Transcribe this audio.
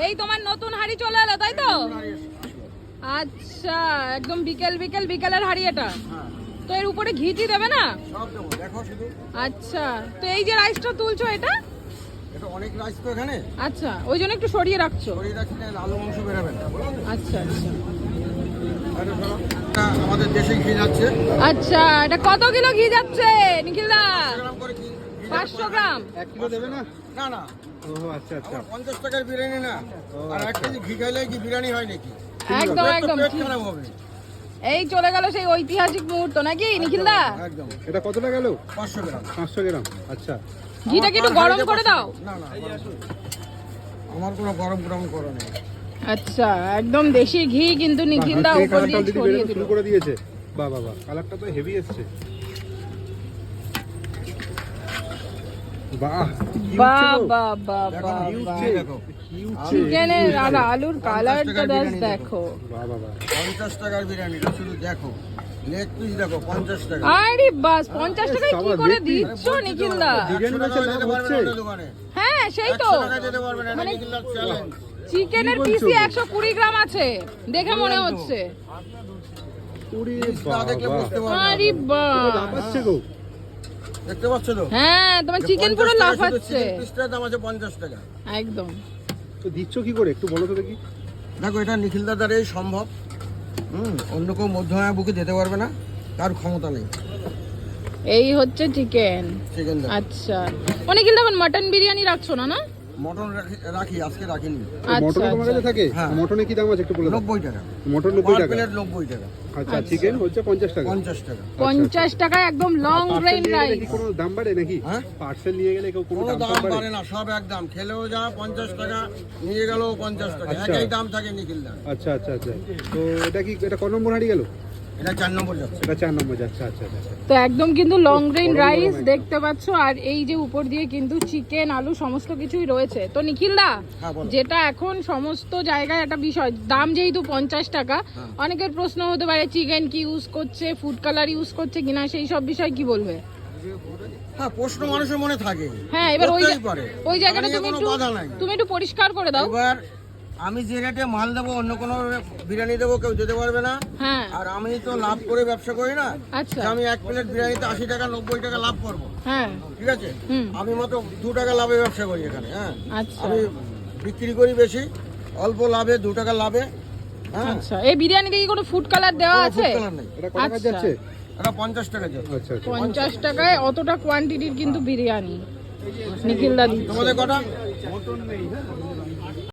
এই তোমার নতুন হাড়ি চলে এলো তাই তো? আচ্ছা, একদম বিকেলের হাড়ি এটা। তো এর উপরে ঘিটি দেবে না? সব দেবো, দেখো শুধু। আচ্ছা, তো এই যে রাইসটা তুলছো এটা অনেক রাইস তো এখানে। আচ্ছা, ওই জন্য একটু সরিয়ে রাখছো। সরিয়ে রাখছি না, আলু মাংস বেরোবে না। আচ্ছা আচ্ছা আমাদের দেশে ঘি যাচ্ছে। আচ্ছা, এটা কত কিলো ঘি যাচ্ছে নিখিলদা? 500 গ্রাম। 1 কিলো দেবে না? না না, ও আচ্ছা আচ্ছা। 50 টাকার বিরিয়ানি না। আর 1 কেজি ঘি খাইলে কি বিরিয়ানি হয় নাকি? একদম একদম পেট খারাপ হবে। এই চলে গেল সেই ঐতিহাসিক মুহূর্ত নাকি নিখিলদা? একদম। এটা কতটা গেল? 500 গ্রাম। 500 গ্রাম। আচ্ছা। ঘিটা কি একটু গরম করে দাও? না না, আমার কোনো গরম করা নেই। আচ্ছা, একদম দেশি ঘি কিন্তু নিখিলদা উপর দিয়ে ছড়িয়ে দিল। শুরু করে দিয়েছে। বাহ বাহ বাহ, কালারটা তো হেভি এসেছে। বাহ বাহ বাহ বাহ বাহ দেখো চিকেনের আর আলুর কালারটা দেখো। বাহ বাহ বাহ। 50 টাকার বিরিয়ানি শুধু দেখো। লেগ পিস দেখো 50 টাকা। আরে বাস 50 টাকায় কি করে দিচ্ছ নিখিলদা? বিরিয়ানি বেচে লাভ হচ্ছে। হ্যাঁ সেই তো, 100 টাকা দিতে পারবে না, মানে নিখিলদার চ্যালেঞ্জ। চিকেনের পিসই 120 গ্রাম আছে দেখে মনে হচ্ছে। ওরে না দেখলে বাবা, বুঝতে পারবে না। আরে বাহ, লাফাচ্ছে গো। দেখতে পাচ্ছ তো? হ্যাঁ তোমার চিকেন পুরো 50 টাকা শুধু লাফাচ্ছে। চিকেন পিসটার দাম আছে 50 টাকা। একদম। তো দিচ্ছ কি করে একটু বলো তো দেখি। দেখো এটা নিখিলদার দ্বারাই সম্ভব। অন্য কেউ মধ্যমা বুকে যেতে পারবে না, তার ক্ষমতা নেই। এই হচ্ছে চিকেন। চিকেন দাও। আচ্ছা, অনেকদিন তখন মটন বিরিয়ানি রাখছো না? না মটন রাখি, আজকে রাখিনি। মটন আচ্ছা তোমার কাছে থাকে? হ্যাঁ। মটনে কি দাম আছে একটু বলে দাও। 90 টাকা। মটন 90 পার টাকা। প্লেট 90 টাকা। আচ্ছা, চিকেন হচ্ছে 50 টাকা। 50 টাকা। 50 টাকায় একদম লং গ্রেইন রাইস। কি কোনো দাম বাড়ে নাকি? হ্যাঁ? পার্সেল নিয়ে গেলে কেউ কোনো কোনো দাম দাম বাড়ে? বাড়ে না, সব একদম। খেলেও যা 50 টাকা, নিয়ে গেলেও 50 টাকা, আচ্ছা। একই দাম থাকে নিখিলদার। আচ্ছা আচ্ছা আচ্ছা। তো এটা ক নম্বর হাঁড়ি গেল? এটা 4 নম্বর যাচ্ছে। এটা 4 নম্বর যাচ্ছে। আচ্ছা আচ্ছা আচ্ছা। তো একদম কিন্তু লং গ্রেইন গরম গরম রাইস একদম। দেখতে পাচ্ছো, আর এই যে উপর দিয়ে কিন্তু চিকেন আলু সমস্ত কিছুই রয়েছে। তো নিখিলদা, হ্যাঁ, বলো। যেটা এখন সমস্ত জায়গায় একটা বিষয়, দাম যেহেতু 50 টাকা, হ্যাঁ। অনেকের প্রশ্ন হতে পারে চিকেন কি ইউজ করছে, ফুড কালার ইউজ করছে কিনা, সেই সব বিষয় কি বলবে? হ্যাঁ, প্রশ্ন মানুষের মনে থাকে। হ্যাঁ, এবার করতেই পারে। ওই জায়গাটা আমার নিয়ে কোনো বাধা নাই। তুমি একটু পরিষ্কার করে দাও। এবার আমি যে রেটে মাল দেবো, অন্য কোনো বিরিয়ানি দেবো, কেউ যেতে পারবে না। হ্যাঁ আর আমি তো লাভ করে ব্যবসা করি না। আচ্ছা। যে আমি 1 প্লেট বিরিয়ানিতে 80 টাকা 90 টাকা লাভ করবো, হ্যাঁ ঠিক আছে? হুম। আমি মাত্র 2 টাকা লাভে ব্যবসা করি এখানে। হ্যাঁ, আচ্ছা আমি বিক্রি করি বেশি, অল্প লাভে, 2 টাকা লাভে। হ্যাঁ, আচ্ছা, এই বিরিয়ানিতে কি কোনো ফুড কালার দেওয়া কোনো আছে? food color নেই। এটা কত টাকা আচ্ছা। যাচ্ছে? এটা 50 টাকা যাচ্ছে। আচ্ছা আচ্ছা। 50 টাকায় অতটা কোয়ান্টিটির কিন্তু বিরিয়ানি নিখিলদা দিচ্ছে। তোমাদের কটা?